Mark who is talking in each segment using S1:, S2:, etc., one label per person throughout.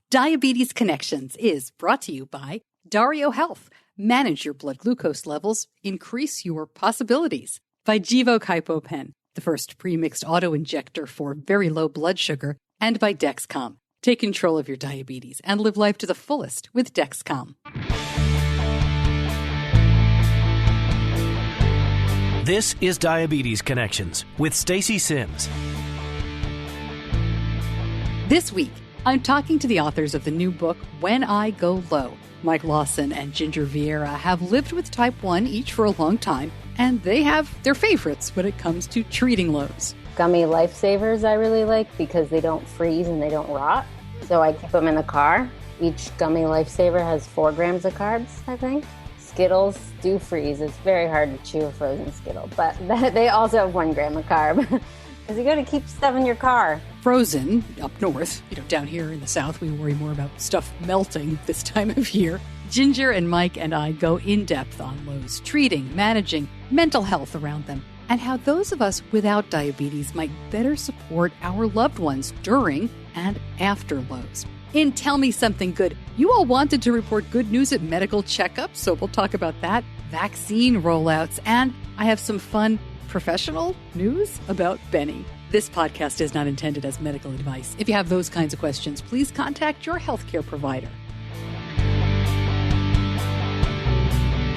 S1: Diabetes Connections is brought to you by Dario Health. Manage your blood glucose levels. Increase your possibilities. By Gvoke HypoPen, the first pre-mixed auto-injector for very low blood sugar. And by Dexcom. Take control of your diabetes and live life to the fullest with Dexcom.
S2: This is Diabetes Connections with Stacey Simms.
S1: This week, I'm talking to the authors of the new book, When I Go Low. Mike Lawson and Ginger Vieira have lived with type 1 each for a long time, and they have their favorites when it comes to treating lows.
S3: Gummy Lifesavers I really like because they don't freeze and they don't rot. So I keep them in the car. Each Gummy Lifesaver has 4 grams of carbs, I think. Skittles do freeze. It's very hard to chew a frozen Skittle, but they also have 1 gram of carb. Because you got to keep stuff in your car.
S1: Frozen, up north, down here in the South, we worry more about stuff melting this time of year. Ginger and Mike and I go in depth on lows, treating, managing, mental health around them, and how those of us without diabetes might better support our loved ones during and after lows. In Tell Me Something Good, you all wanted to report good news at medical checkups, so we'll talk about that, vaccine rollouts, and I have some fun professional news about Benny. This podcast is not intended as medical advice. If you have those kinds of questions, please contact your healthcare provider.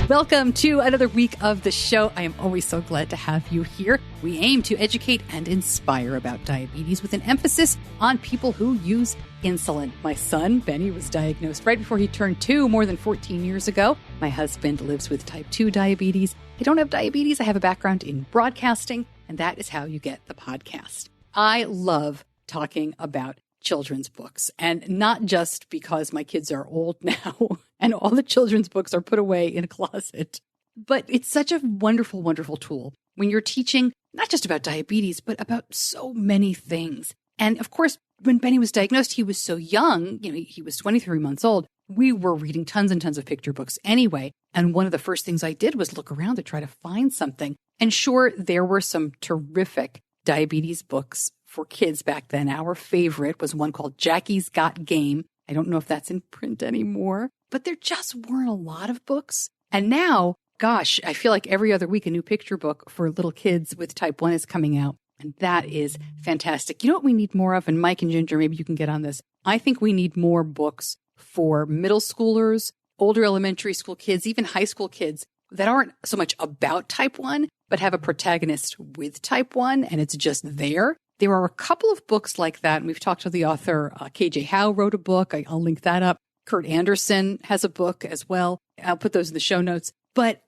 S1: Welcome to another week of the show. I am always so glad to have you here. We aim to educate and inspire about diabetes with an emphasis on people who use insulin. My son, Benny, was diagnosed right before he turned 2 more than 14 years ago. My husband lives with type 2 diabetes. I don't have diabetes. I have a background in broadcasting, and that is how you get the podcast. I love talking about children's books, and not just because my kids are old now and all the children's books are put away in a closet, but it's such a wonderful, wonderful tool when you're teaching not just about diabetes, but about so many things. And of course, when Benny was diagnosed, he was so young, he was 23 months old. We were reading tons and tons of picture books anyway. And one of the first things I did was look around to try to find something. And sure, there were some terrific diabetes books for kids back then. Our favorite was one called Jackie's Got Game. I don't know if that's in print anymore, but there just weren't a lot of books. And now, gosh, I feel like every other week a new picture book for little kids with type 1 is coming out. And that is fantastic. You know what we need more of? And Mike and Ginger, maybe you can get on this. I think we need more books for middle schoolers, older elementary school kids, even high school kids that aren't so much about type 1, but have a protagonist with type 1, and it's just there. There are a couple of books like that, and we've talked to the author. KJ Howe wrote a book. I'll link that up. Kurt Anderson has a book as well. I'll put those in the show notes. But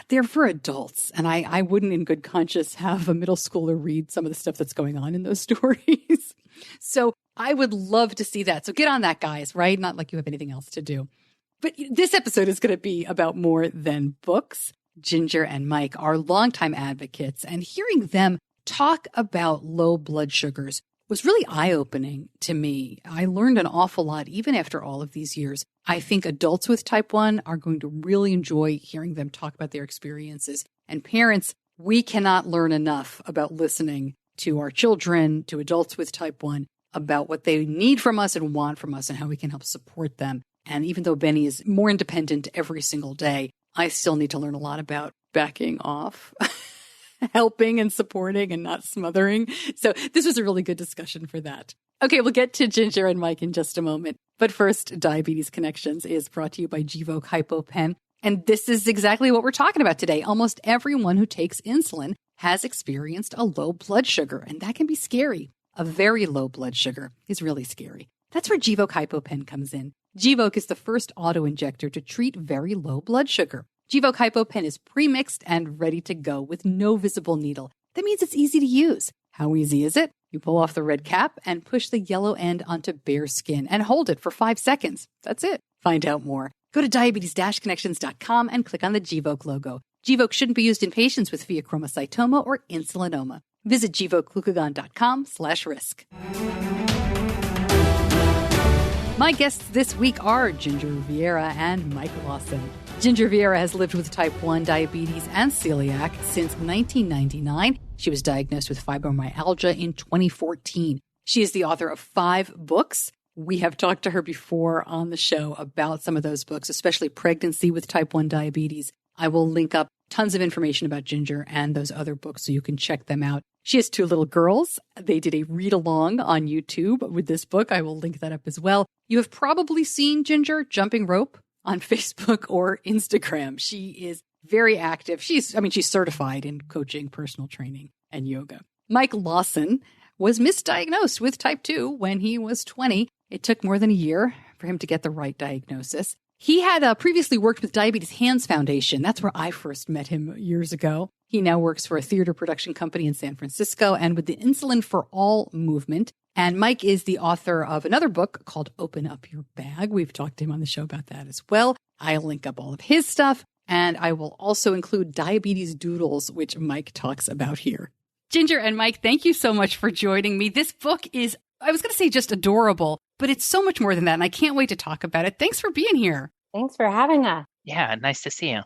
S1: they're for adults, and I wouldn't in good conscience have a middle schooler read some of the stuff that's going on in those stories. So I would love to see that. So get on that, guys, right? Not like you have anything else to do. But this episode is going to be about more than books. Ginger and Mike are longtime advocates, and hearing them talk about low blood sugars was really eye-opening to me. I learned an awful lot even after all of these years. I think adults with type 1 are going to really enjoy hearing them talk about their experiences. And parents, we cannot learn enough about listening to our children, to adults with type 1, about what they need from us and want from us and how we can help support them. And even though Benny is more independent every single day, I still need to learn a lot about backing off, helping and supporting and not smothering. So this was a really good discussion for that. Okay, we'll get to Ginger and Mike in just a moment. But first, Diabetes Connections is brought to you by Gvoke HypoPen. And this is exactly what we're talking about today. Almost everyone who takes insulin has experienced a low blood sugar, and that can be scary. A very low blood sugar is really scary. That's where Gvoke HypoPen comes in. Gvoke is the first auto-injector to treat very low blood sugar. Gvoke HypoPen is pre-mixed and ready to go with no visible needle. That means it's easy to use. How easy is it? You pull off the red cap and push the yellow end onto bare skin and hold it for 5 seconds. That's it. Find out more. Go to diabetes-connections.com and click on the Gvoke logo. Gvoke shouldn't be used in patients with pheochromocytoma or insulinoma. Visit gvokeglucagon.com/risk. My guests this week are Ginger Vieira and Mike Lawson. Ginger Vieira has lived with type 1 diabetes and celiac since 1999. She was diagnosed with fibromyalgia in 2014. She is the author of 5 books. We have talked to her before on the show about some of those books, especially Pregnancy with Type 1 Diabetes. I will link up tons of information about Ginger and those other books so you can check them out. She has 2 little girls. They did a read along on YouTube with this book. I will link that up as well. You have probably seen Ginger jumping rope on Facebook or Instagram. She is very active. She's certified in coaching, personal training, and yoga. Mike Lawson was misdiagnosed with type 2 when he was 20. It took more than a year for him to get the right diagnosis. He had previously worked with Diabetes Hands Foundation. That's where I first met him years ago. He now works for a theater production company in San Francisco and with the Insulin for All movement. And Mike is the author of another book called Open Up Your Bag. We've talked to him on the show about that as well. I'll link up all of his stuff. And I will also include Diabetes Doodles, which Mike talks about here. Ginger and Mike, thank you so much for joining me. This book is, I was going to say just adorable, but it's so much more than that. And I can't wait to talk about it. Thanks for being here.
S3: Thanks for having us.
S4: Yeah, nice to see you.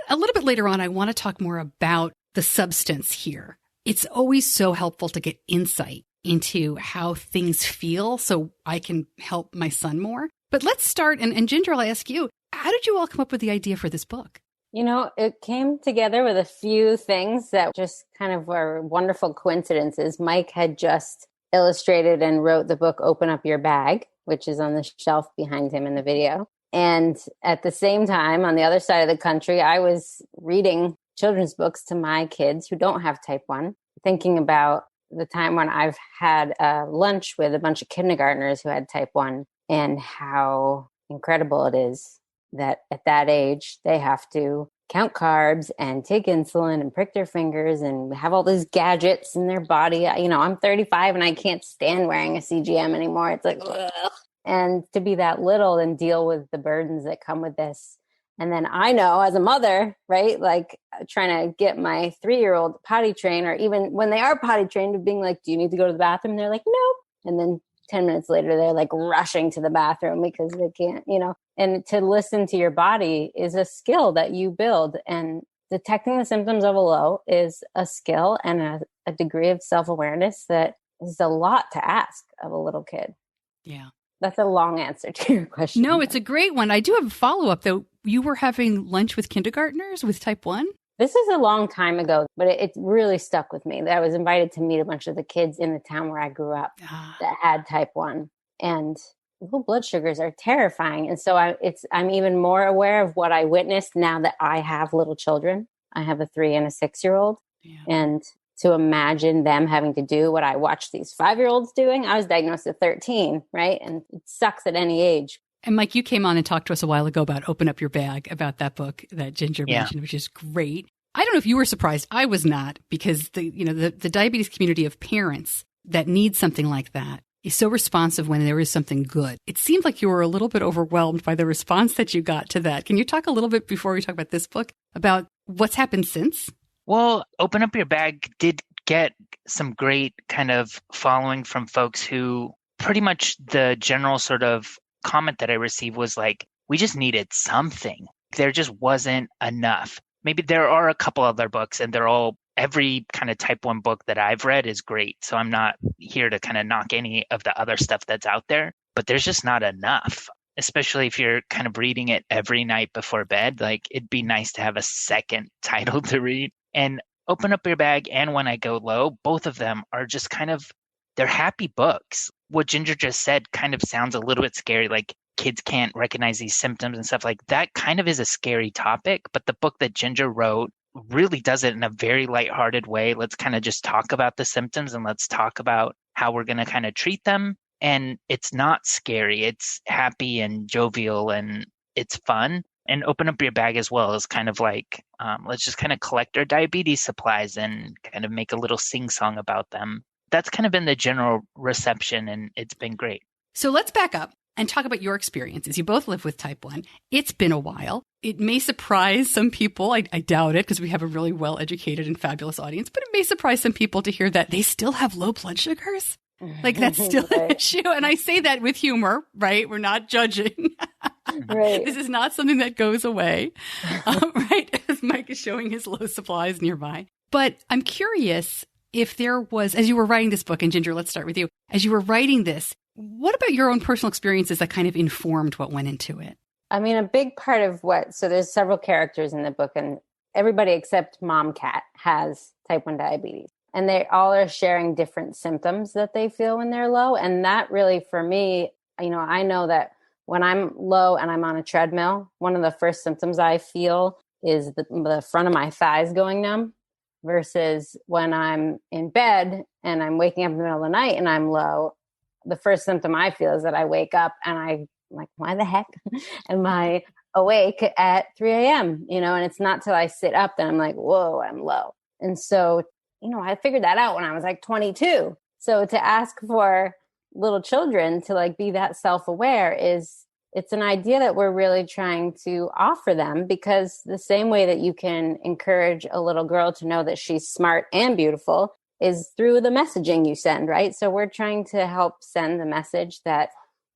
S1: A little bit later on, I want to talk more about the substance here. It's always so helpful to get insight into how things feel so I can help my son more. But let's start, and Ginger, I'll ask you, how did you all come up with the idea for this book?
S3: You know, it came together with a few things that just kind of were wonderful coincidences. Mike had just illustrated and wrote the book Open Up Your Bag, which is on the shelf behind him in the video. And at the same time, on the other side of the country, I was reading children's books to my kids who don't have type 1, thinking about the time when I've had lunch with a bunch of kindergartners who had type 1 and how incredible it is that at that age, they have to count carbs and take insulin and prick their fingers and have all these gadgets in their body. You know, I'm 35 and I can't stand wearing a CGM anymore. It's like, ugh. And to be that little and deal with the burdens that come with this. And then I know as a mother, right, like trying to get my 3-year-old potty trained, or even when they are potty trained, of being like, do you need to go to the bathroom? And they're like, nope. And then 10 minutes later, they're like rushing to the bathroom because they can't, you know. And to listen to your body is a skill that you build. And detecting the symptoms of a low is a skill and a degree of self-awareness that is a lot to ask of a little kid.
S1: Yeah.
S3: That's a long answer to your question.
S1: No, it's a great one. I do have a follow-up, though. You were having lunch with kindergartners with type 1?
S3: This is a long time ago, but it really stuck with me. I was invited to meet a bunch of the kids in the town where I grew up that had type 1. And low blood sugars are terrifying. And so I'm even more aware of what I witnessed now that I have little children. I have a 3 and a 6-year-old. Yeah. And to imagine them having to do what I watched these 5-year-olds doing. I was diagnosed at 13, right? And it sucks at any age.
S1: And Mike, you came on and talked to us a while ago about Open Up Your Bag, about that book that Ginger mentioned, which is great. I don't know if you were surprised. I was not, because the diabetes community of parents that need something like that is so responsive when there is something good. It seemed like you were a little bit overwhelmed by the response that you got to that. Can you talk a little bit before we talk about this book about what's happened since?
S4: Well, Open Up Your Bag did get some great kind of following from folks who pretty much the general sort of comment that I received was like, we just needed something. There just wasn't enough. Maybe there are a couple other books and every kind of type 1 book that I've read is great. So I'm not here to kind of knock any of the other stuff that's out there, but there's just not enough, especially if you're kind of reading it every night before bed. Like, it'd be nice to have a second title to read. And Open Up Your Bag and When I Go Low, both of them are just kind of, they're happy books. What Ginger just said kind of sounds a little bit scary, like kids can't recognize these symptoms and stuff like that. Kind of is a scary topic, but the book that Ginger wrote really does it in a very lighthearted way. Let's kind of just talk about the symptoms and let's talk about how we're going to kind of treat them. And it's not scary. It's happy and jovial and it's fun. And Open Up Your Bag as well is kind of like, let's just kind of collect our diabetes supplies and kind of make a little sing-song about them. That's kind of been the general reception, and it's been great.
S1: So let's back up and talk about your experiences. You both live with type 1. It's been a while. It may surprise some people. I doubt it, because we have a really well-educated and fabulous audience, but it may surprise some people to hear that they still have low blood sugars. Like, that's still an issue. And I say that with humor, right? We're not judging.
S3: Right.
S1: This is not something that goes away, right? As Mike is showing his low supplies nearby. But I'm curious if there was, as you were writing this book, and Ginger, let's start with you. As you were writing this, What about your own personal experiences that kind of informed what went into it?
S3: I mean, a big part of so there's several characters in the book, and everybody except Mom Cat has type 1 diabetes. And they all are sharing different symptoms that they feel when they're low. And that really, for me, I know that when I'm low and I'm on a treadmill, one of the first symptoms I feel is the front of my thighs going numb, versus when I'm in bed and I'm waking up in the middle of the night and I'm low, the first symptom I feel is that I wake up and I'm like, why the heck am I awake at 3 a.m.? And it's not till I sit up that I'm like, whoa, I'm low. And so, I figured that out when I was like 22. So to ask for little children to like be that self-aware it's an idea that we're really trying to offer them, because the same way that you can encourage a little girl to know that she's smart and beautiful is through the messaging you send, right? So we're trying to help send the message that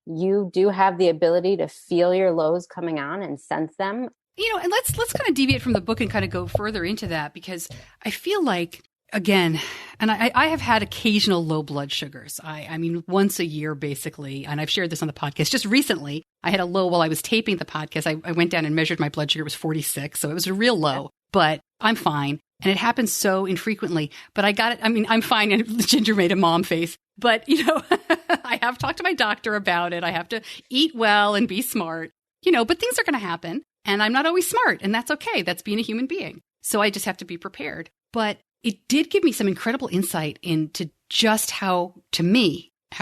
S3: you do have the ability to feel your lows coming on and sense them.
S1: And let's kind of deviate from the book and kind of go further into that, because I feel like, again, and I have had occasional low blood sugars. I mean, once a year, basically. And I've shared this on the podcast. Just recently, I had a low while I was taping the podcast. I went down and measured my blood sugar. It was 46. So it was a real low, but I'm fine. And it happens so infrequently, but I got it. I mean, I'm fine. And Ginger made a mom face, but I have talked to my doctor about it. I have to eat well and be smart, but things are going to happen, and I'm not always smart, and that's okay. That's being a human being. So I just have to be prepared. But it did give me some incredible insight into just how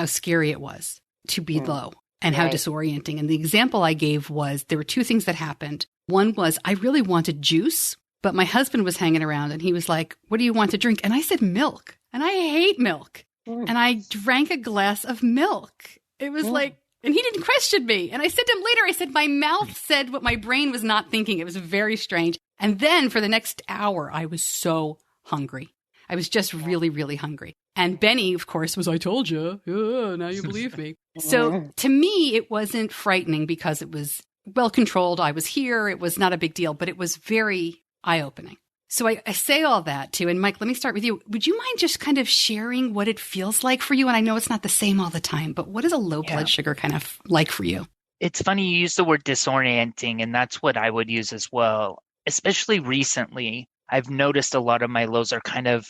S1: scary it was to be low and how disorienting. And the example I gave was there were two things that happened. One was I really wanted juice, but my husband was hanging around and he was like, what do you want to drink? And I said milk, and I hate milk. And I drank a glass of milk. It was like, and he didn't question me. And I said to him later, I said, my mouth said what my brain was not thinking. It was very strange. And then for the next hour, I was so hungry. I was just really, really hungry. And Benny, of course, was, I told you. Now you believe me. So to me, it wasn't frightening because it was well controlled. I was here. It was not a big deal, but it was very eye-opening. So I say all that too. And Mike, let me start with you. Would you mind just kind of sharing what it feels like for you? And I know it's not the same all the time, but what is a low blood sugar kind of like for you?
S4: It's funny you use the word disorienting, and that's what I would use as well. Especially recently, I've noticed a lot of my lows are kind of,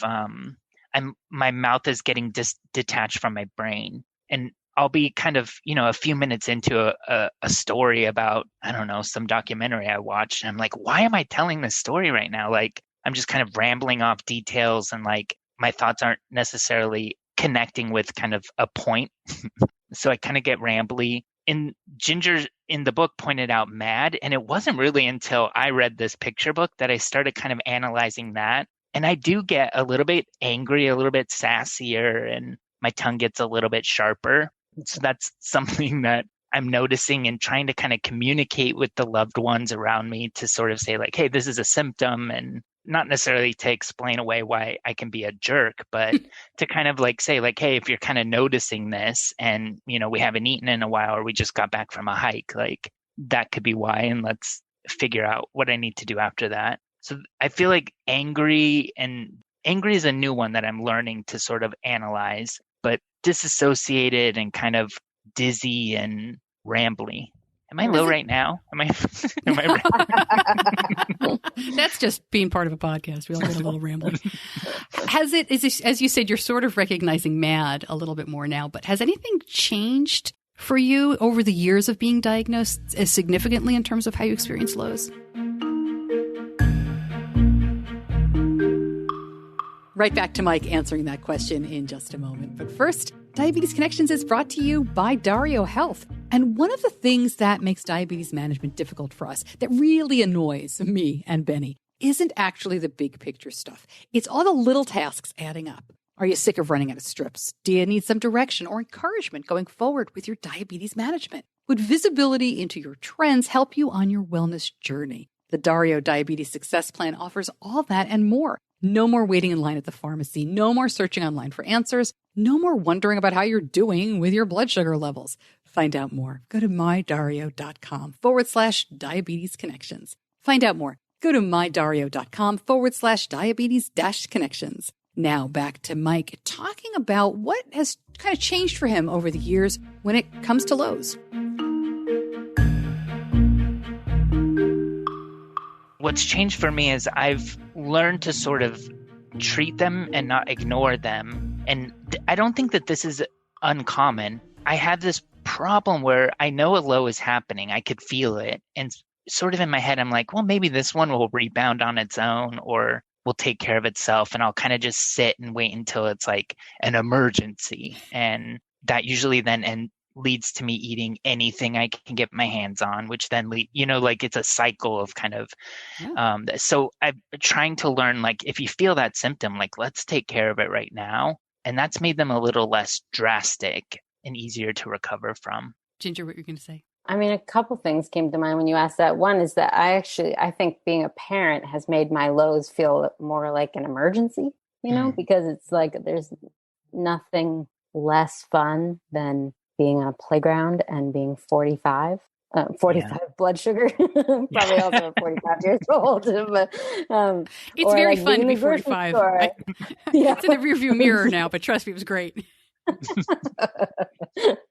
S4: my mouth is getting detached from my brain. And I'll be kind of, a few minutes into a story about, I don't know, some documentary I watched. And I'm like, why am I telling this story right now? Like, I'm just kind of rambling off details, and like my thoughts aren't necessarily connecting with kind of a point. So I kind of get rambly. And Ginger in the book pointed out MAD. And it wasn't really until I read this picture book that I started kind of analyzing that. And I do get a little bit angry, a little bit sassier, and my tongue gets a little bit sharper. So that's something that I'm noticing and trying to kind of communicate with the loved ones around me to sort of say like, hey, this is a symptom, and not necessarily to explain away why I can be a jerk, but to kind of like say like, hey, if you're kind of noticing this and, we haven't eaten in a while, or we just got back from a hike, like that could be why. And let's figure out what I need to do after that. So I feel like angry is a new one that I'm learning to sort of analyze, but disassociated and kind of dizzy and rambly. Am I low right now? Am I
S1: That's just being part of a podcast. We all get a little rambling. As you said, you're sort of recognizing MAD a little bit more now, but has anything changed for you over the years of being diagnosed as significantly in terms of how you experience lows? Right back to Mike answering that question in just a moment. But first, Diabetes Connections is brought to you by Dario Health. And one of the things that makes diabetes management difficult for us, that really annoys me and Benny, isn't actually the big picture stuff. It's all the little tasks adding up. Are you sick of running out of strips? Do you need some direction or encouragement going forward with your diabetes management? Would visibility into your trends help you on your wellness journey? The Dario Diabetes Success Plan offers all that and more. No more waiting in line at the pharmacy. No more searching online for answers. No more wondering about how you're doing with your blood sugar levels. Find out more. Go to mydario.com/diabetes connections. Find out more. Go to mydario.com/diabetes-connections. Now back to Mike talking about what has kind of changed for him over the years when it comes to lows.
S4: What's changed for me is I've learned to sort of treat them and not ignore them. And I don't think that this is uncommon. I have this problem where I know a low is happening. I could feel it. And sort of in my head, I'm like, well, maybe this one will rebound on its own or will take care of itself. And I'll kind of just sit and wait until it's like an emergency. And that usually then leads to me eating anything I can get my hands on, which then, like it's a cycle of kind of, so I'm trying to learn, like, if you feel that symptom, like, let's take care of it right now. And that's made them a little less drastic and easier to recover from.
S1: Ginger, what you're going to say?
S3: I mean, a couple things came to mind when you asked that. One is that I think being a parent has made my lows feel more like an emergency, because it's like there's nothing less fun than being on a playground and being 45 blood sugar, probably also 45 years old. But,
S1: it's very fun to be 45. It's in the rearview mirror now, but trust me, it was great.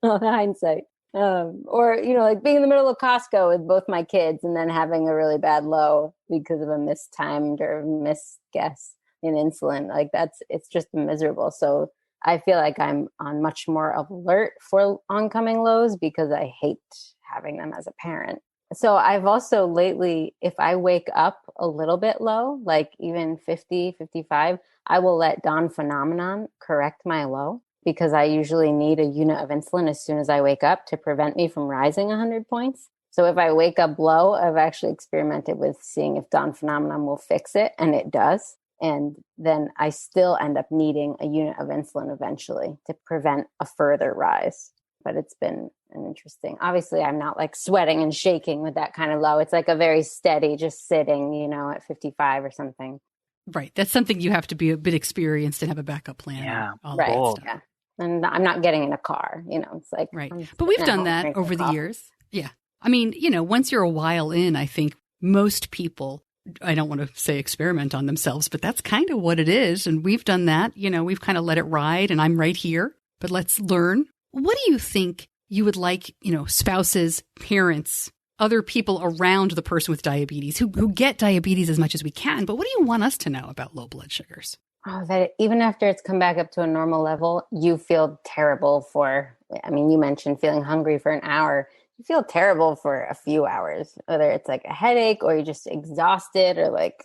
S3: Well, hindsight. Or, like being in the middle of Costco with both my kids and then having a really bad low because of a mistimed or misguess in insulin. Like it's just miserable. So I feel like I'm on much more alert for oncoming lows because I hate having them as a parent. So I've also lately, if I wake up a little bit low, like even 50, 55, I will let Dawn Phenomenon correct my low because I usually need a unit of insulin as soon as I wake up to prevent me from rising 100 points. So if I wake up low, I've actually experimented with seeing if Dawn Phenomenon will fix it, and it does. And then I still end up needing a unit of insulin eventually to prevent a further rise. But it's been an interesting, obviously I'm not like sweating and shaking with that kind of low. It's like a very steady, just sitting, at 55 or something.
S1: Right. That's something you have to be a bit experienced and have a backup plan.
S4: Yeah.
S3: Right. Yeah. And I'm not getting in a car, it's like.
S1: Right. But we've done that over the years. Yeah. I mean, once you're a while in, I think most people, I don't want to say experiment on themselves, but that's kind of what it is. And we've done that. We've kind of let it ride and I'm right here, but let's learn. What do you think you would like, spouses, parents, other people around the person with diabetes who get diabetes as much as we can, but what do you want us to know about low blood sugars?
S3: Oh, that even after it's come back up to a normal level, you feel terrible you mentioned feeling hungry for an hour. You feel terrible for a few hours, whether it's like a headache or you're just exhausted or like,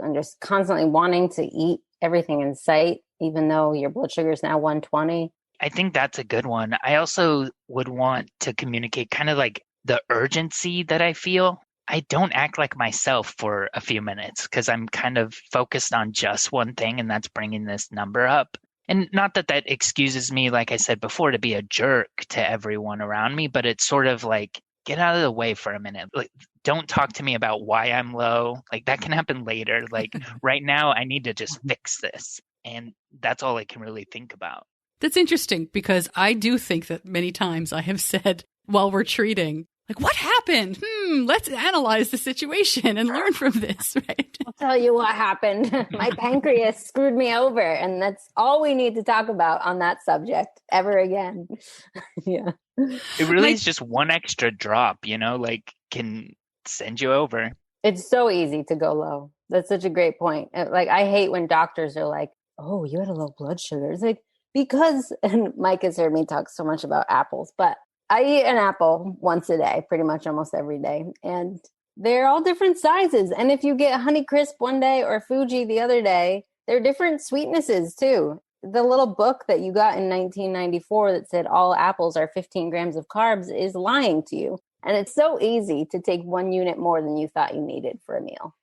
S3: I'm just constantly wanting to eat everything in sight, even though your blood sugar is now 120.
S4: I think that's a good one. I also would want to communicate kind of like the urgency that I feel. I don't act like myself for a few minutes because I'm kind of focused on just one thing, and that's bringing this number up. And not that excuses me, like I said before, to be a jerk to everyone around me, but it's sort of like, get out of the way for a minute. Like, don't talk to me about why I'm low. Like, that can happen later. Like, right now, I need to just fix this. And that's all I can really think about.
S1: That's interesting because I do think that many times I have said while we're treating, like, what happened? Let's analyze the situation and learn from this, right?
S3: I'll tell you what happened. My pancreas screwed me over, and that's all we need to talk about on that subject ever again. Yeah.
S4: It really is just one extra drop, can send you over.
S3: It's so easy to go low. That's such a great point. Like, I hate when doctors are like, oh, you had a low blood sugar. It's like, because, and Mike has heard me talk so much about apples, but I eat an apple once a day, pretty much almost every day. And they're all different sizes. And if you get Honeycrisp one day or Fuji the other day, they're different sweetnesses too. The little book that you got in 1994 that said all apples are 15 grams of carbs is lying to you. And it's so easy to take 1 unit more than you thought you needed for a meal.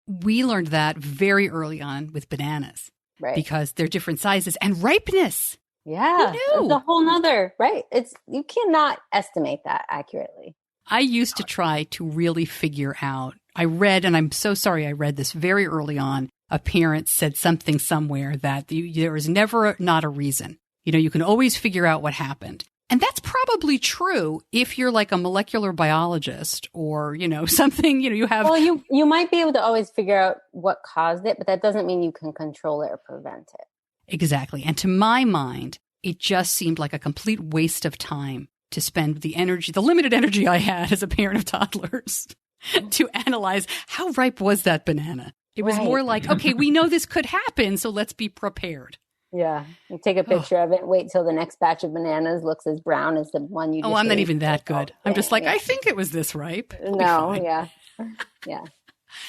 S1: We learned that very early on with bananas.
S3: Right.
S1: Because they're different sizes and ripeness.
S3: Yeah. It's a whole nother, right? You cannot estimate that accurately.
S1: I used to try to really figure out, I read, and I'm so sorry I read this very early on, a parent said something somewhere that there is never not a reason. You can always figure out what happened. And that's probably true if you're like a molecular biologist or, something, you have.
S3: Well, you might be able to always figure out what caused it, but that doesn't mean you can control it or prevent it.
S1: Exactly. And to my mind, it just seemed like a complete waste of time to spend the limited energy I had as a parent of toddlers to analyze how ripe was that banana. It was more like, okay, we know this could happen, so let's be prepared.
S3: Yeah. You take a picture of it, wait till the next batch of bananas looks as brown as the one you just
S1: I'm not
S3: ate.
S1: even that good. I'm just like, I think it was this ripe.
S3: No, yeah. Yeah.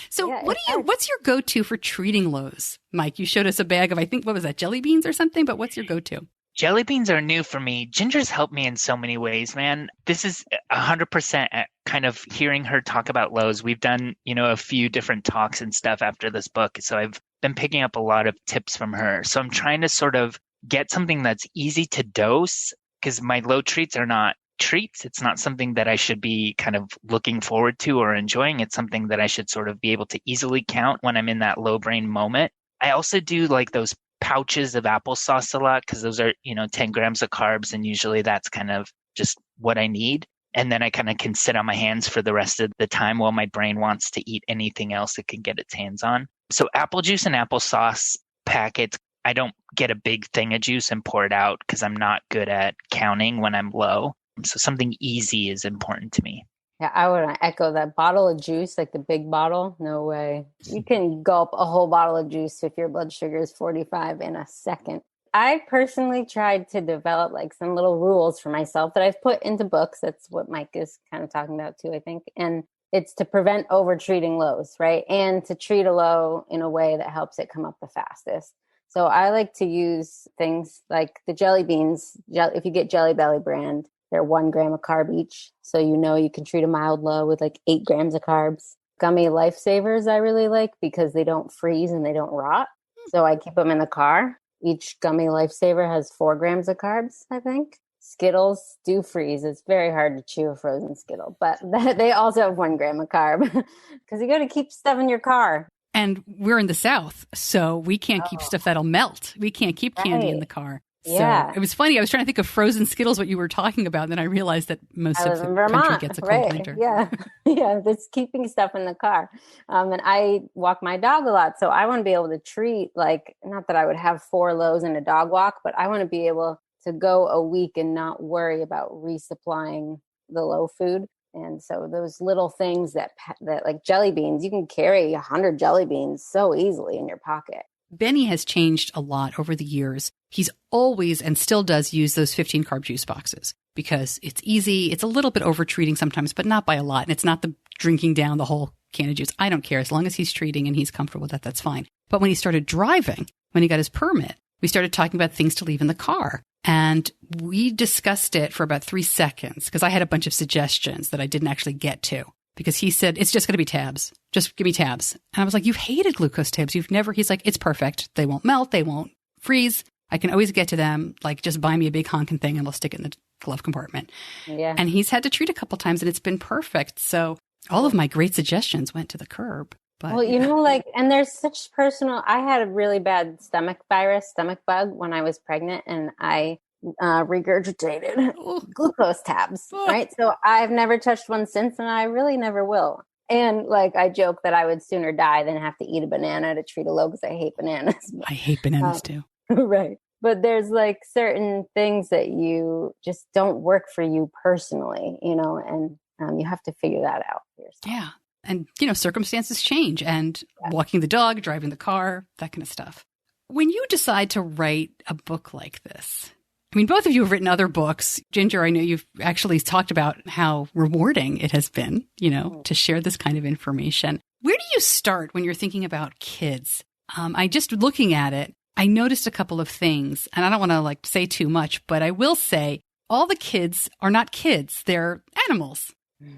S1: So what's your go-to for treating lows? Mike, you showed us a bag of, I think, what was that, jelly beans or something? But what's your go-to?
S4: Jelly beans are new for me. Ginger's helped me in so many ways, man. This is 100% kind of hearing her talk about lows. We've done, a few different talks and stuff after this book. So I've been picking up a lot of tips from her. So I'm trying to sort of get something that's easy to dose because my low treats are not treats. It's not something that I should be kind of looking forward to or enjoying. It's something that I should sort of be able to easily count when I'm in that low brain moment. I also do like those pouches of applesauce a lot because those are, 10 grams of carbs. And usually that's kind of just what I need. And then I kind of can sit on my hands for the rest of the time while my brain wants to eat anything else it can get its hands on. So apple juice and applesauce packets, I don't get a big thing of juice and pour it out because I'm not good at counting when I'm low. So something easy is important to me.
S3: Yeah, I would echo that. Bottle of juice, like the big bottle, no way. You can gulp a whole bottle of juice if your blood sugar is 45 in a second. I personally tried to develop like some little rules for myself that I've put into books. That's what Mike is kind of talking about too, I think. And it's to prevent over-treating lows, right? And to treat a low in a way that helps it come up the fastest. So I like to use things like the jelly beans. If you get Jelly Belly brand, they're 1 gram of carb each. So you can treat a mild low with like 8 grams of carbs. Gummy Lifesavers I really like because they don't freeze and they don't rot. So I keep them in the car. Each Gummy Lifesaver has 4 grams of carbs, I think. Skittles do freeze. It's very hard to chew a frozen Skittle, but they also have 1 gram of carb because you got to keep stuff in your car.
S1: And we're in the South, so we can't keep stuff that'll melt. We can't keep candy in the car.
S3: Yeah.
S1: So it was funny. I was trying to think of frozen Skittles, what you were talking about, and then I realized that most of the country gets a cold winter.
S3: Yeah. Yeah. It's keeping stuff in the car. And I walk my dog a lot. So I want to be able to treat not that I would have 4 lows in a dog walk, but I want to be able to go a week and not worry about resupplying the low food. And so those little things that like jelly beans, you can carry 100 jelly beans so easily in your pocket.
S1: Benny has changed a lot over the years. He's always and still does use those 15 carb juice boxes because it's easy. It's a little bit over treating sometimes, but not by a lot. And it's not the drinking down the whole can of juice. I don't care. As long as he's treating and he's comfortable with that, that's fine. But when he started driving, when he got his permit, we started talking about things to leave in the car. And we discussed it for about 3 seconds because I had a bunch of suggestions that I didn't actually get to. Because he said, it's just going to be tabs. Just give me tabs. And I was like, you've hated glucose tabs. He's like, it's perfect. They won't melt. They won't freeze. I can always get to them. Like, just buy me a big honking thing and we'll stick it in the glove compartment.
S3: Yeah.
S1: And he's had to treat a couple times and it's been perfect. So all of my great suggestions went to the curb. But,
S3: well, and there's such I had a really bad stomach bug when I was pregnant and I regurgitated glucose tabs, right? So I've never touched one since and I really never will. And I joke that I would sooner die than have to eat a banana to treat a low because I hate bananas.
S1: I hate bananas too.
S3: Right. But there's certain things that you just don't work for you personally, and you have to figure that out for yourself.
S1: Yeah. And, circumstances change and walking the dog, driving the car, that kind of stuff. When you decide to write a book like this, I mean, both of you have written other books. Ginger, I know you've actually talked about how rewarding it has been, to share this kind of information. Where do you start when you're thinking about kids? I just looking at it, I noticed a couple of things, and I don't want to say too much, but I will say all the kids are not kids. They're animals,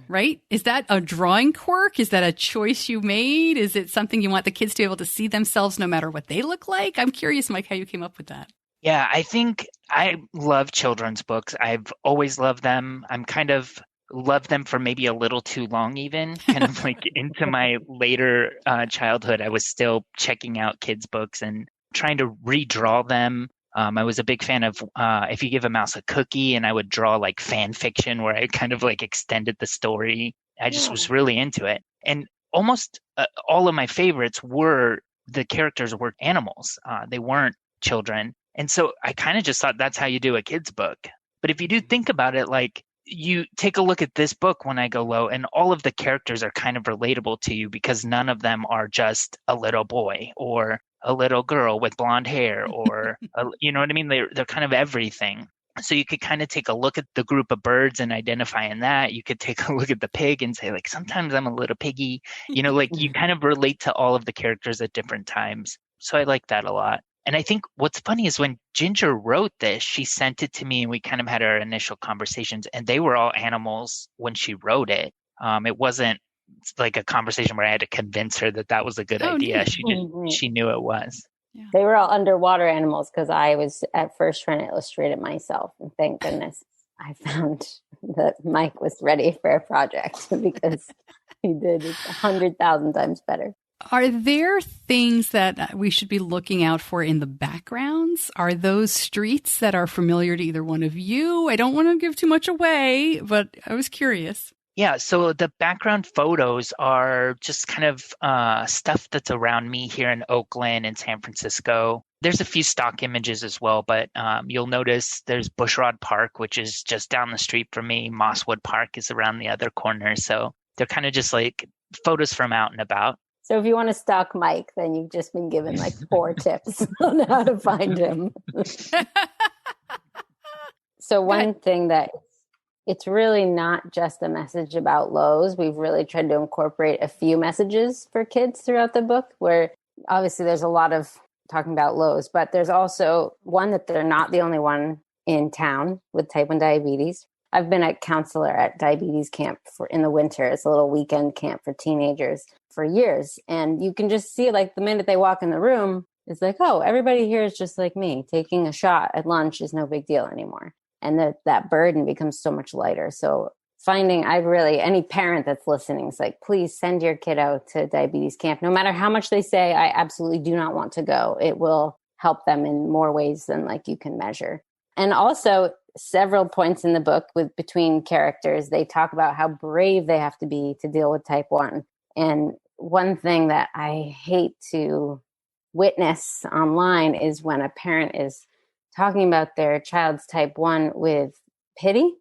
S1: right? Is that a drawing quirk? Is that a choice you made? Is it something you want the kids to be able to see themselves no matter what they look like? I'm curious, Mike, how you came up with that.
S4: Yeah, I think I love children's books. I've always loved them. I'm kind of loved them for maybe a little too long even. Kind of into my later childhood, I was still checking out kids' books and trying to redraw them I was a big fan of If You Give a Mouse a Cookie, and I would draw like fan fiction where I kind of like extended the story. I just was really into it. And almost all of my favorites were the characters were animals. They weren't children. And so I kind of just thought that's how you do a kid's book. But if you do think about it, like you take a look at this book when I go low, and all of the characters are kind of relatable to you because none of them are just a little boy or a little girl with blonde hair or, you know what I mean? They're kind of everything. So you could kind of take a look at the group of birds and identify in that. You could take a look at the pig and say, like, sometimes I'm a little piggy. You know, like you kind of relate to all of the characters at different times. So I like that a lot. And I think what's funny is when Ginger wrote this, she sent it to me and we kind of had our initial conversations, and they were all animals when she wrote it. It wasn't like a conversation where I had to convince her that that was a good idea. She knew it was.
S3: Yeah. They were all underwater animals because I was at first trying to illustrate it myself. And thank goodness I found that Mike was ready for a project because he did it 100,000 times better.
S1: Are there things that we should be looking out for in the backgrounds? Are those streets that are familiar to either one of you? I don't want to give too much away, but I was curious.
S4: Yeah, so the background photos are just kind of stuff that's around me here in Oakland and San Francisco. There's a few stock images as well, but you'll notice there's Bushrod Park, which is just down the street from me. Mosswood Park is around the other corner. So they're kind of just like photos from out and about.
S3: So if you want to stalk Mike, then you've just been given like 4 tips on how to find him. So one thing that it's really not just a message about Lowe's. We've really tried to incorporate a few messages for kids throughout the book, where obviously there's a lot of talking about Lowe's, but there's also one that they're not the only one in town with type 1 diabetes. I've been a counselor at diabetes camp in the winter. It's a little weekend camp for teenagers for years. And you can just see, like, the minute they walk in the room, it's like, oh, everybody here is just like me. Taking a shot at lunch is no big deal anymore. And that burden becomes so much lighter. So any parent that's listening is like, please send your kid out to diabetes camp. No matter how much they say, I absolutely do not want to go. It will help them in more ways than like you can measure. And also several points in the book between characters, they talk about how brave they have to be to deal with type 1. And one thing that I hate to witness online is when a parent is talking about their child's type 1 with pity,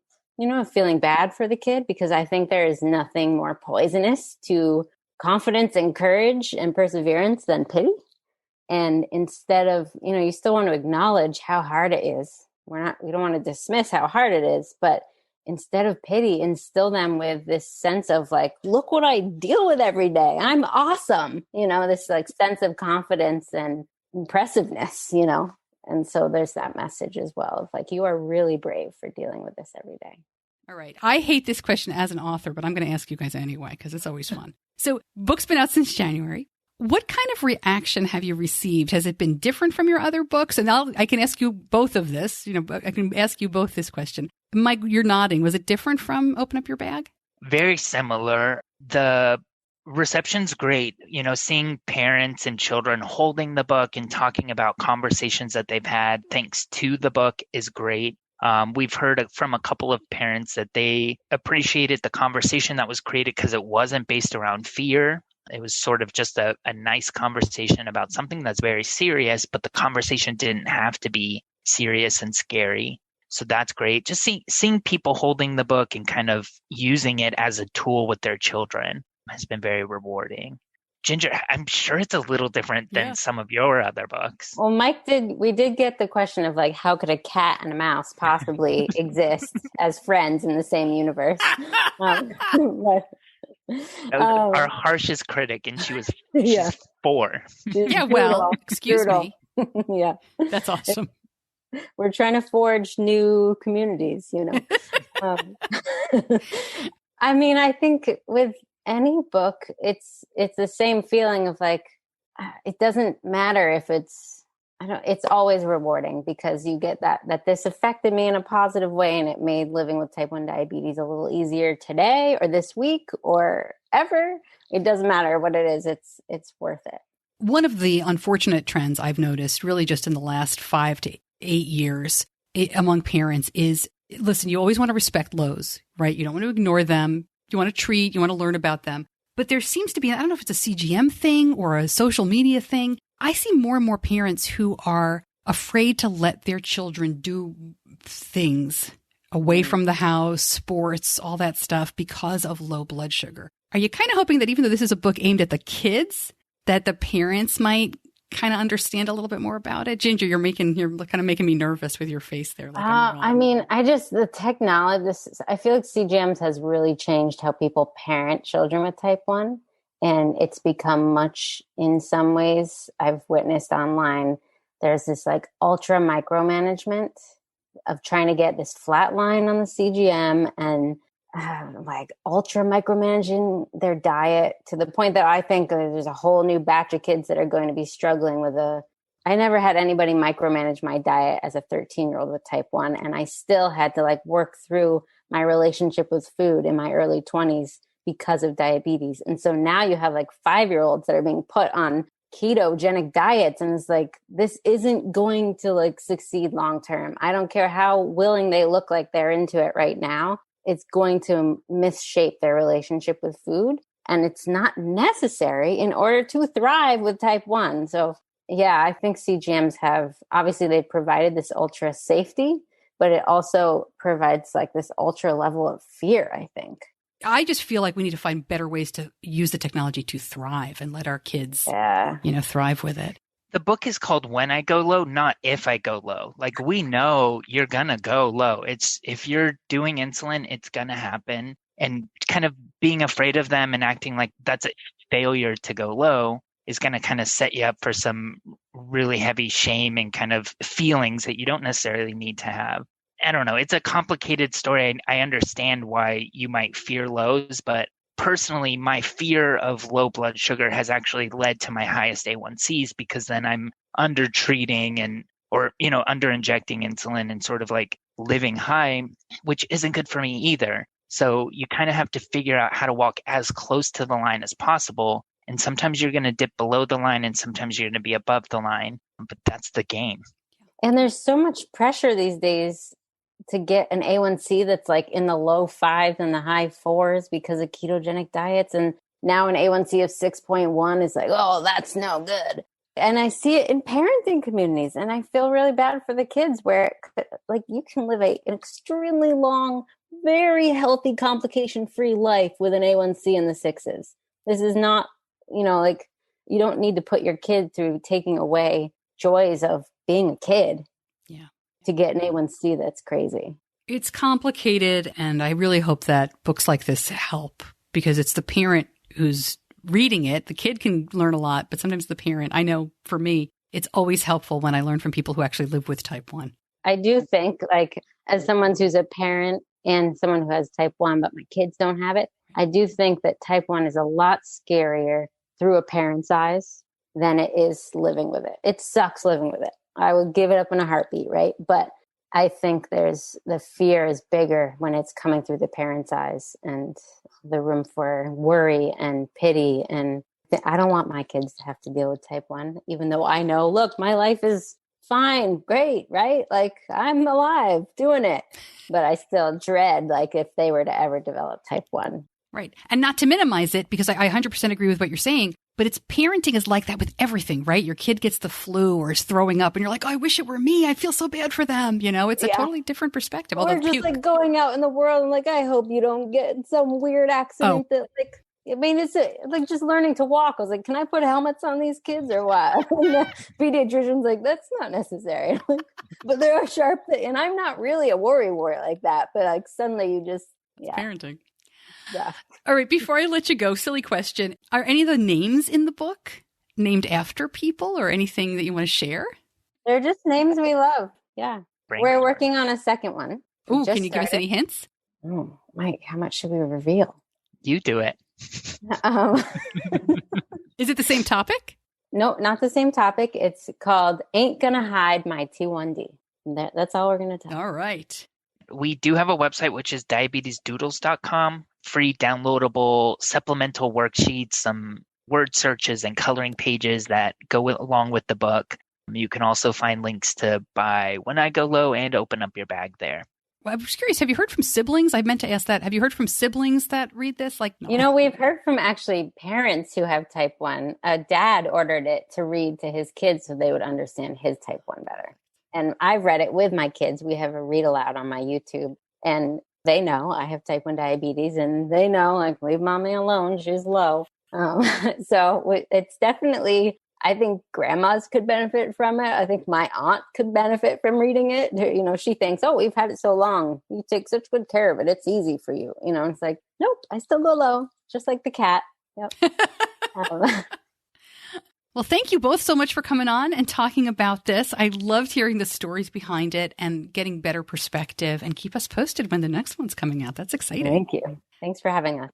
S3: feeling bad for the kid, because I think there is nothing more poisonous to confidence and courage and perseverance than pity. And instead of, you still want to acknowledge how hard it is. We don't want to dismiss how hard it is, but instead of pity, instill them with this sense of like, look what I deal with every day. I'm awesome. This like sense of confidence and impressiveness, And so there's that message as well of like, you are really brave for dealing with this every day.
S1: All right. I hate this question as an author, but I'm going to ask you guys anyway, because it's always fun. So book's been out since January. What kind of reaction have you received? Has it been different from your other books? And I can ask you both of this. I can ask you both this question. Mike, you're nodding. Was it different from Open Up Your Bag?
S4: Very similar. The reception's great. Seeing parents and children holding the book and talking about conversations that they've had thanks to the book is great. We've heard from a couple of parents that they appreciated the conversation that was created because it wasn't based around fear. It was sort of just a nice conversation about something that's very serious, but the conversation didn't have to be serious and scary. So that's great. Just seeing people holding the book and kind of using it as a tool with their children has been very rewarding. Ginger, I'm sure it's a little different than some of your other books.
S3: Well, we did get the question of like, how could a cat and a mouse possibly exist as friends in the same universe?
S4: That was our harshest critic, and she's 4.
S1: Excuse me.
S3: Yeah.
S1: That's awesome.
S3: We're trying to forge new communities, I mean, I think with any book, it's the same feeling of like, it doesn't matter if it's always rewarding because you get that this affected me in a positive way and it made living with type 1 diabetes a little easier today or this week or ever. It doesn't matter what it is. It's worth it.
S1: One of the unfortunate trends I've noticed really just in the last 5 to 8 years among parents is, listen, you always want to respect lows, right? You don't want to ignore them. You want to treat, you want to learn about them. But there seems to be, I don't know if it's a CGM thing or a social media thing. I see more and more parents who are afraid to let their children do things away from the house, sports, all that stuff because of low blood sugar. Are you kind of hoping that even though this is a book aimed at the kids, that the parents might kind of understand a little bit more about it? Ginger, you're kind of making me nervous with your face there. Like
S3: I mean, the technology, I feel like CGMs has really changed how people parent children with type 1. And it's become much, in some ways, I've witnessed online, there's this like ultra micromanagement of trying to get this flat line on the CGM and like ultra micromanaging their diet to the point that I think there's a whole new batch of kids that are going to be struggling with I never had anybody micromanage my diet as a 13-year-old with type 1. And I still had to like work through my relationship with food in my early 20s because of diabetes. And so now you have like 5-year-olds that are being put on ketogenic diets. And it's like, this isn't going to like succeed long-term. I don't care how willing they look like they're into it right now. It's going to misshape their relationship with food. And it's not necessary in order to thrive with type 1. So yeah, I think CGMs obviously they've provided this ultra safety, but it also provides like this ultra level of fear, I think.
S1: I just feel like we need to find better ways to use the technology to thrive and let our kids, thrive with it.
S4: The book is called When I Go Low, not If I Go Low. Like, we know you're going to go low. If you're doing insulin, it's going to happen. And kind of being afraid of them and acting like that's a failure to go low is going to kind of set you up for some really heavy shame and kind of feelings that you don't necessarily need to have. I don't know. It's a complicated story. I understand why you might fear lows, but personally, my fear of low blood sugar has actually led to my highest A1Cs because then I'm under treating or under injecting insulin and sort of like living high, which isn't good for me either. So you kind of have to figure out how to walk as close to the line as possible. And sometimes you're going to dip below the line and sometimes you're going to be above the line, but that's the game.
S3: And there's so much pressure these days to get an A1C that's like in the low 5s and the high 4s because of ketogenic diets. And now an A1C of 6.1 is like, oh, that's no good. And I see it in parenting communities. And I feel really bad for the kids where like you can live an extremely long, very healthy, complication-free life with an A1C in the 6s. This is not, like you don't need to put your kid through taking away joys of being a kid.
S1: Yeah.
S3: To get an A1C, that's crazy.
S1: It's complicated, and I really hope that books like this help because it's the parent who's reading it. The kid can learn a lot, but sometimes the parent, I know for me, it's always helpful when I learn from people who actually live with type 1.
S3: I do think, like, as someone who's a parent and someone who has type 1, but my kids don't have it, I do think that type 1 is a lot scarier through a parent's eyes than it is living with it. It sucks living with it. I would give it up in a heartbeat, right? But I think the fear is bigger when it's coming through the parent's eyes and the room for worry and pity. And I don't want my kids to have to deal with type 1, even though I know, look, my life is fine, great, right? Like I'm alive doing it, but I still dread like if they were to ever develop type 1.
S1: Right. And not to minimize it, because I 100% agree with what you're saying, but parenting is like that with everything, right? Your kid gets the flu or is throwing up and you're like, oh, I wish it were me. I feel so bad for them. It's a totally different perspective.
S3: Or just like going out in the world and like, I hope you don't get some weird accident that like, I mean, it's like just learning to walk. I was like, can I put helmets on these kids or what? And the pediatrician's like, that's not necessary. But there are sharp things. And I'm not really a worry like that. But like suddenly you just,
S1: Parenting.
S3: Yeah.
S1: All right. Before I let you go, silly question. Are any of the names in the book named after people or anything that you want to share?
S3: They're just names we love. Yeah. We're working on a second one.
S1: Ooh, can you give us any hints?
S3: Oh, Mike, how much should we reveal?
S4: You do it.
S1: Is it the same topic?
S3: No, not the same topic. It's called Ain't Gonna Hide My T1D. That's all we're going to tell.
S1: All right.
S4: We do have a website, which is diabetesdoodles.com. Free downloadable supplemental worksheets, some word searches and coloring pages that go along with the book. You can also find links to buy When I Go Low and Open Up Your Bag there.
S1: Well, I was curious, have you heard from siblings? I meant to ask that. Have you heard from siblings that read this? Like, no.
S3: You know, we've heard from actually parents who have type 1. A dad ordered it to read to his kids so they would understand his type 1 better. And I've read it with my kids. We have a read aloud on my YouTube. And they know I have type 1 diabetes. And they know, like, leave mommy alone. She's low. So it's definitely... I think grandmas could benefit from it. I think my aunt could benefit from reading it. You know, she thinks, oh, we've had it so long. You take such good care of it. It's easy for you. You know, it's like, nope, I still go low, just like the cat. Yep.
S1: Well, thank you both so much for coming on and talking about this. I loved hearing the stories behind it and getting better perspective, and keep us posted when the next one's coming out. That's exciting.
S3: Thank you. Thanks for having us.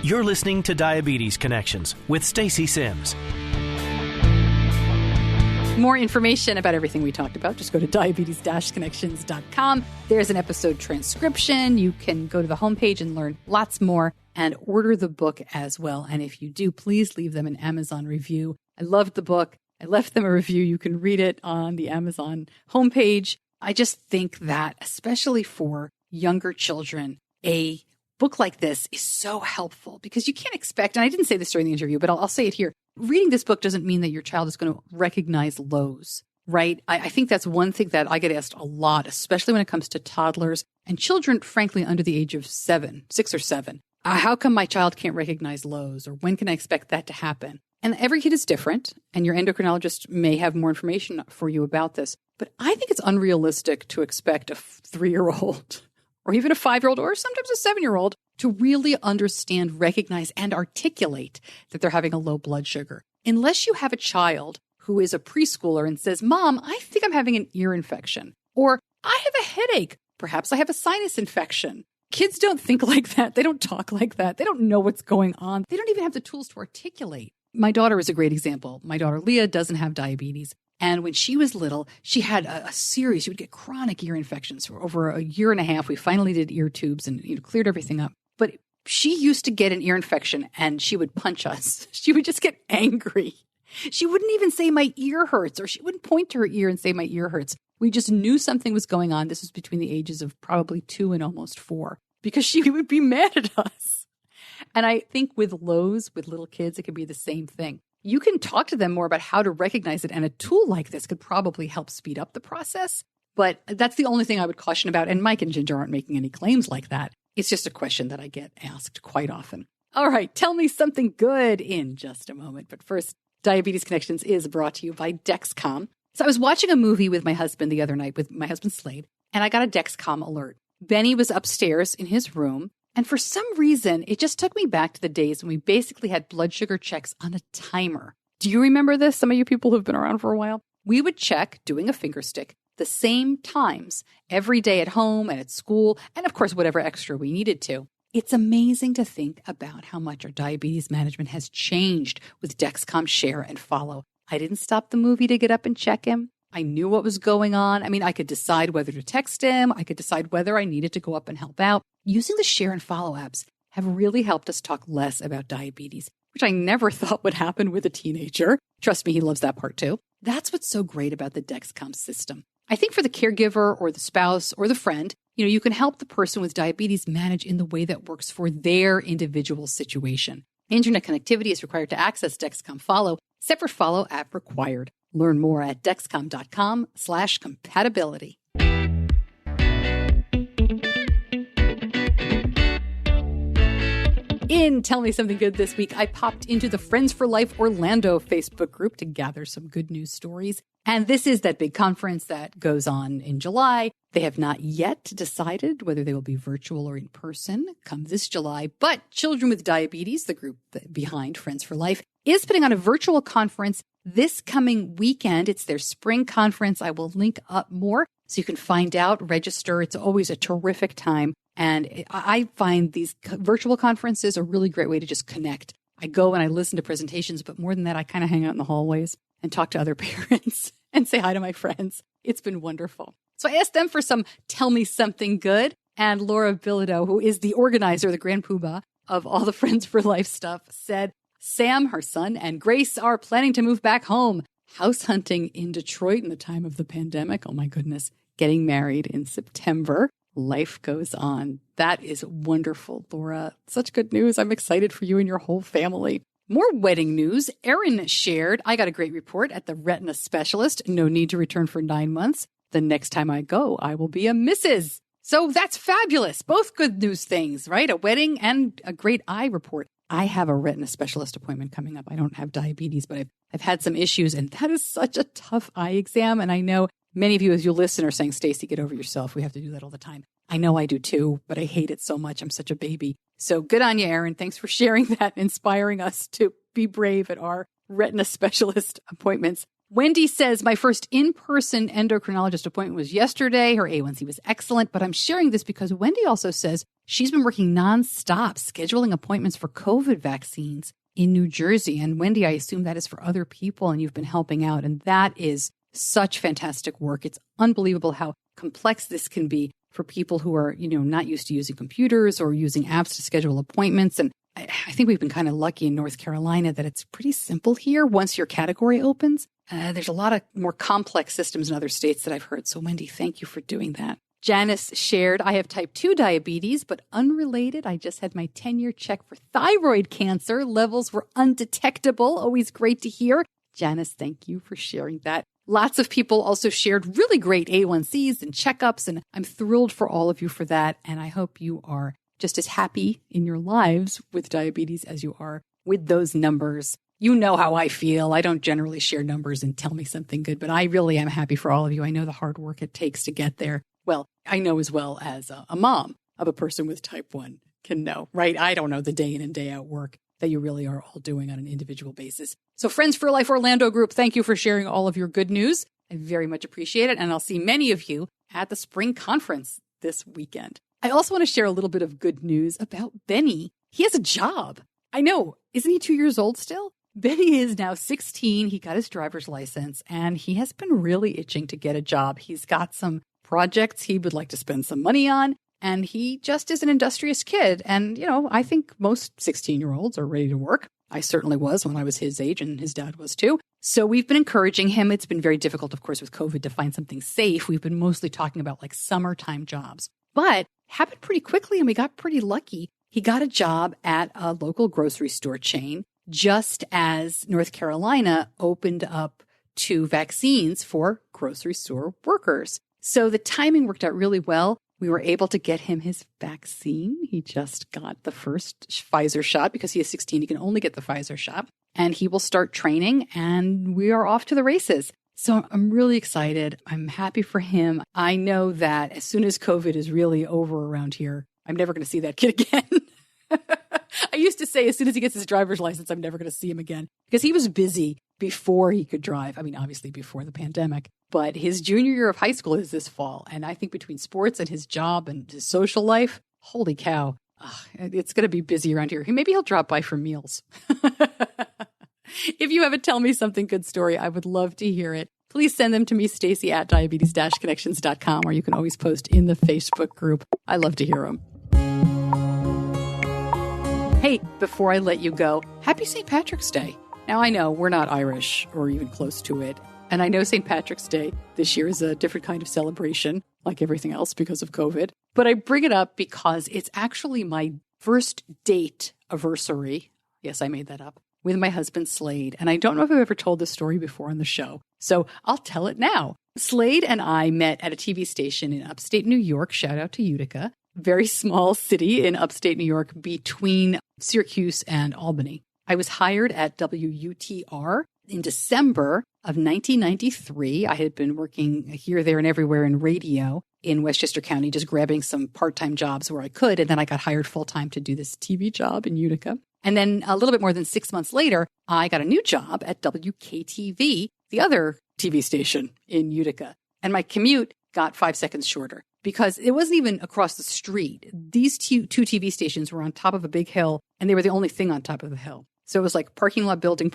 S2: You're listening to Diabetes Connections with Stacey Simms.
S1: More information about everything we talked about, just go to diabetes-connections.com. There's an episode transcription. You can go to the homepage and learn lots more and order the book as well. And if you do, please leave them an Amazon review. I loved the book. I left them a review. You can read it on the Amazon homepage. I just think that, especially for younger children, a book like this is so helpful because you can't expect, and I didn't say this during the interview, but I'll say it here. Reading this book doesn't mean that your child is going to recognize lows, right? I think that's one thing that I get asked a lot, especially when it comes to toddlers and children, frankly, under the age of 6 or 7. How come my child can't recognize lows, or when can I expect that to happen? And every kid is different, and your endocrinologist may have more information for you about this. But I think it's unrealistic to expect a 3-year-old or even a 5-year-old, or sometimes a 7-year-old, to really understand, recognize, and articulate that they're having a low blood sugar. Unless you have a child who is a preschooler and says, Mom, I think I'm having an ear infection, or I have a headache, perhaps I have a sinus infection. Kids don't think like that. They don't talk like that. They don't know what's going on. They don't even have the tools to articulate. My daughter is a great example. My daughter Leah doesn't have diabetes. And when she was little, she had a series. She would get chronic ear infections for over a year and a half. We finally did ear tubes and cleared everything up. But she used to get an ear infection and she would punch us. She would just get angry. She wouldn't even say my ear hurts, or she wouldn't point to her ear and say my ear hurts. We just knew something was going on. This was between the ages of probably 2 and almost 4, because she would be mad at us. And I think with lows, with little kids, it could be the same thing. You can talk to them more about how to recognize it, and a tool like this could probably help speed up the process. But that's the only thing I would caution about. And Mike and Ginger aren't making any claims like that. It's just a question that I get asked quite often. All right, tell me something good in just a moment. But first, Diabetes Connections is brought to you by Dexcom. So I was watching a movie with my husband the other night, with my husband Slade, and I got a Dexcom alert. Benny was upstairs in his room. And for some reason, it just took me back to the days when we basically had blood sugar checks on a timer. Do you remember this? Some of you people who've been around for a while. We would check, doing a finger stick, the same times every day at home and at school, and of course, whatever extra we needed to. It's amazing to think about how much our diabetes management has changed with Dexcom Share and Follow. I didn't stop the movie to get up and check him. I knew what was going on. I mean, I could decide whether to text him. I could decide whether I needed to go up and help out. Using the Share and Follow apps have really helped us talk less about diabetes, which I never thought would happen with a teenager. Trust me, he loves that part too. That's what's so great about the Dexcom system. I think for the caregiver or the spouse or the friend, you can help the person with diabetes manage in the way that works for their individual situation. Internet connectivity is required to access Dexcom Follow. Separate Follow app required. Learn more at dexcom.com/compatibility. In Tell Me Something Good this week, I popped into the Friends for Life Orlando Facebook group to gather some good news stories. And this is that big conference that goes on in July. They have not yet decided whether they will be virtual or in person come this July. But Children with Diabetes, the group behind Friends for Life, is putting on a virtual conference this coming weekend. It's their spring conference. I will link up more so you can find out, register. It's always a terrific time. And I find these virtual conferences a really great way to just connect. I go and I listen to presentations, but more than that, I kind of hang out in the hallways and talk to other parents and say hi to my friends. It's been wonderful. So I asked them for some Tell Me Something Good. And Laura Bilodeau, who is the organizer, the Grand Poobah of all the Friends for Life stuff, said Sam, her son, and Grace are planning to move back home. House hunting in Detroit in the time of the pandemic. Oh my goodness. Getting married in September. Life goes on. That is wonderful, Laura. Such good news. I'm excited for you and your whole family. More wedding news. Erin shared, I got a great report at the retina specialist. No need to return for 9 months. The next time I go, I will be a Mrs. So that's fabulous. Both good news things, right? A wedding and a great eye report. I have a retina specialist appointment coming up. I don't have diabetes, but I've had some issues, and that is such a tough eye exam. And I know many of you, as you listen, are saying, Stacey, get over yourself. We have to do that all the time. I know I do too, but I hate it so much. I'm such a baby. So good on you, Erin. Thanks for sharing that, inspiring us to be brave at our retina specialist appointments. Wendy says, my first in-person endocrinologist appointment was yesterday. Her A1C was excellent, but I'm sharing this because Wendy also says she's been working nonstop scheduling appointments for COVID vaccines in New Jersey. And Wendy, I assume that is for other people and you've been helping out. And that is such fantastic work. It's unbelievable how complex this can be for people who are, not used to using computers or using apps to schedule appointments. And I think we've been kind of lucky in North Carolina that it's pretty simple here once your category opens. There's a lot of more complex systems in other states that I've heard. So Wendy, thank you for doing that. Janice shared, I have type 2 diabetes, but unrelated. I just had my 10-year check for thyroid cancer. Levels were undetectable. Always great to hear. Janice, thank you for sharing that. Lots of people also shared really great A1Cs and checkups, and I'm thrilled for all of you for that. And I hope you are just as happy in your lives with diabetes as you are with those numbers. You know how I feel. I don't generally share numbers and tell me something good, but I really am happy for all of you. I know the hard work it takes to get there. Well, I know as well as a mom of a person with type 1 can know, right? I don't know the day in and day out work that you really are all doing on an individual basis. So Friends for Life Orlando group, thank you for sharing all of your good news. I very much appreciate it. And I'll see many of you at the spring conference this weekend. I also want to share a little bit of good news about Benny. He has a job. I know. Isn't he 2 years old still? Benny is now 16. He got his driver's license and he has been really itching to get a job. He's got some projects he would like to spend some money on. And he just is an industrious kid. And, I think most 16-year-olds are ready to work. I certainly was when I was his age, and his dad was too. So we've been encouraging him. It's been very difficult, of course, with COVID to find something safe. We've been mostly talking about like summertime jobs. But it happened pretty quickly, and we got pretty lucky. He got a job at a local grocery store chain just as North Carolina opened up to vaccines for grocery store workers. So the timing worked out really well. We were able to get him his vaccine. He just got the first Pfizer shot because he is 16. He can only get the Pfizer shot. And he will start training, and we are off to the races. So I'm really excited. I'm happy for him. I know that as soon as COVID is really over around here, I'm never going to see that kid again. I used to say as soon as he gets his driver's license, I'm never going to see him again because he was busy before he could drive. I mean, obviously before the pandemic, but his junior year of high school is this fall. And I think between sports and his job and his social life, holy cow, it's going to be busy around here. Maybe he'll drop by for meals. If you have a Tell Me Something Good story, I would love to hear it. Please send them to me, Stacey at diabetes-connections.com, or you can always post in the Facebook group. I love to hear them. Hey, before I let you go, happy St. Patrick's Day. Now, I know we're not Irish or even close to it. And I know St. Patrick's Day this year is a different kind of celebration, like everything else because of COVID. But I bring it up because it's actually my first date anniversary. Yes, I made that up. With my husband, Slade. And I don't know if I've ever told this story before on the show, so I'll tell it now. Slade and I met at a TV station in upstate New York. Shout out to Utica. Very small city in upstate New York between Syracuse and Albany. I was hired at WUTR in December of 1993. I had been working here, there, and everywhere in radio in Westchester County, just grabbing some part-time jobs where I could. And then I got hired full-time to do this TV job in Utica. And then a little bit more than 6 months later, I got a new job at WKTV, the other TV station in Utica. And my commute got 5 seconds shorter because it wasn't even across the street. These two TV stations were on top of a big hill, and they were the only thing on top of the hill. So it was like parking lot building.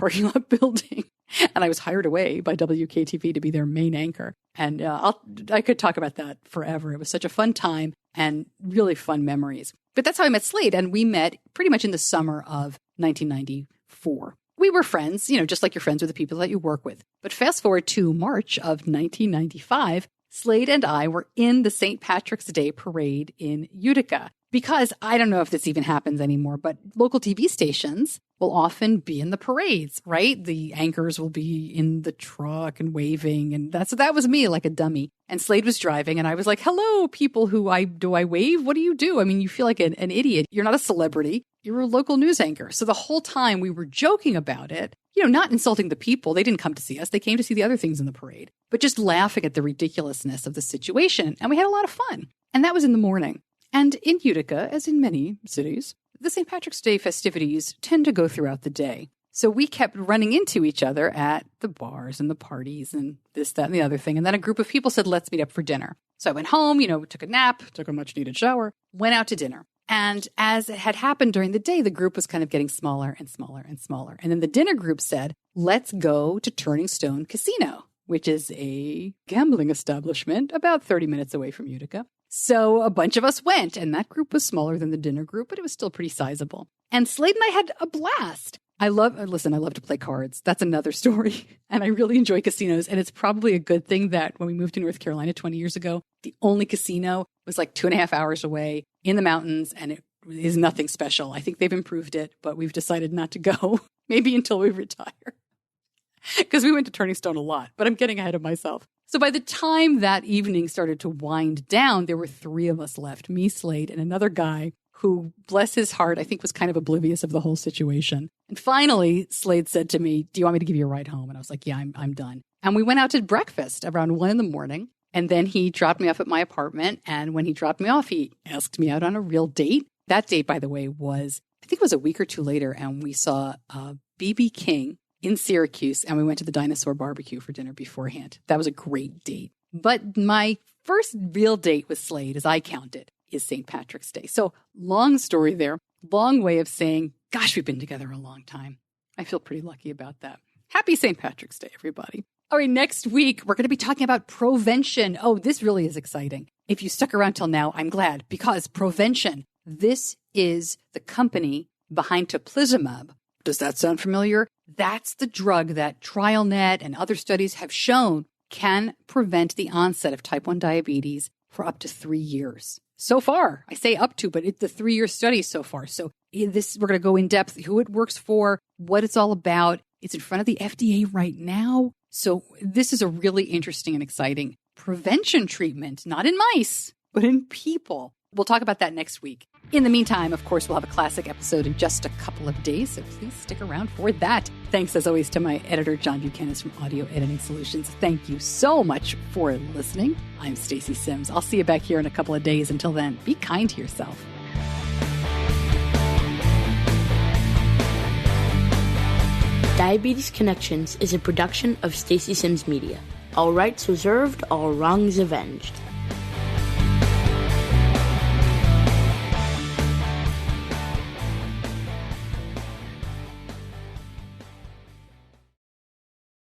S1: And I was hired away by WKTV to be their main anchor. And I could talk about that forever. It was such a fun time. and really fun memories. But that's how I met Slade. And we met pretty much in the summer of 1994. We were friends, just like you're friends with the people that you work with. But fast forward to March of 1995, Slade and I were in the St. Patrick's Day parade in Utica. Because I don't know if this even happens anymore, but local TV stations will often be in the parades, right? The anchors will be in the truck and waving. And that was me, like a dummy. And Slade was driving and I was like, hello, people do I wave? What do you do? I mean, you feel like an idiot. You're not a celebrity. You're a local news anchor. So the whole time we were joking about it, not insulting the people. They didn't come to see us. They came to see the other things in the parade, but just laughing at the ridiculousness of the situation. And we had a lot of fun. And that was in the morning. And in Utica, as in many cities, the St. Patrick's Day festivities tend to go throughout the day. So we kept running into each other at the bars and the parties and this, that, and the other thing. And then a group of people said, let's meet up for dinner. So I went home, took a nap, took a much needed shower, went out to dinner. And as it had happened during the day, the group was kind of getting smaller and smaller and smaller. And then the dinner group said, let's go to Turning Stone Casino, which is a gambling establishment about 30 minutes away from Utica. So a bunch of us went, and that group was smaller than the dinner group, but it was still pretty sizable. And Slade and I had a blast. I love to play cards. That's another story. And I really enjoy casinos. And it's probably a good thing that when we moved to North Carolina 20 years ago, the only casino was like 2.5 hours away in the mountains, and it is nothing special. I think they've improved it, but we've decided not to go, maybe until we retire. Because we went to Turning Stone a lot, but I'm getting ahead of myself. So by the time that evening started to wind down, there were 3 of us left, me, Slade, and another guy who, bless his heart, I think was kind of oblivious of the whole situation. And finally, Slade said to me, do you want me to give you a ride home? And I was like, yeah, I'm done. And we went out to breakfast around 1 a.m. And then he dropped me off at my apartment. And when he dropped me off, he asked me out on a real date. That date, by the way, was, I think it was a week or 2 later. And we saw B.B. King in Syracuse, and we went to the Dinosaur Barbecue for dinner beforehand. That was a great date. But my first real date with Slade, as I count it, is St. Patrick's Day. So long story there, long way of saying, gosh, we've been together a long time. I feel pretty lucky about that. Happy St. Patrick's Day, everybody. All right, next week, we're going to be talking about Provention. Oh, this really is exciting. If you stuck around till now, I'm glad, because Provention, this is the company behind teplizumab. Does that sound familiar? That's the drug that TrialNet and other studies have shown can prevent the onset of type 1 diabetes for up to 3 years. So far, I say up to, but it's the 3-year study so far. So we're going to go in depth, who it works for, what it's all about. It's in front of the FDA right now. So this is a really interesting and exciting prevention treatment, not in mice, but in people. We'll talk about that next week. In the meantime, of course, we'll have a classic episode in just a couple of days, so please stick around for that. Thanks, as always, to my editor, John Buchanan from Audio Editing Solutions. Thank you so much for listening. I'm Stacey Simms. I'll see you back here in a couple of days. Until then, be kind to yourself.
S5: Diabetes Connections is a production of Stacey Simms Media. All rights reserved, all wrongs avenged.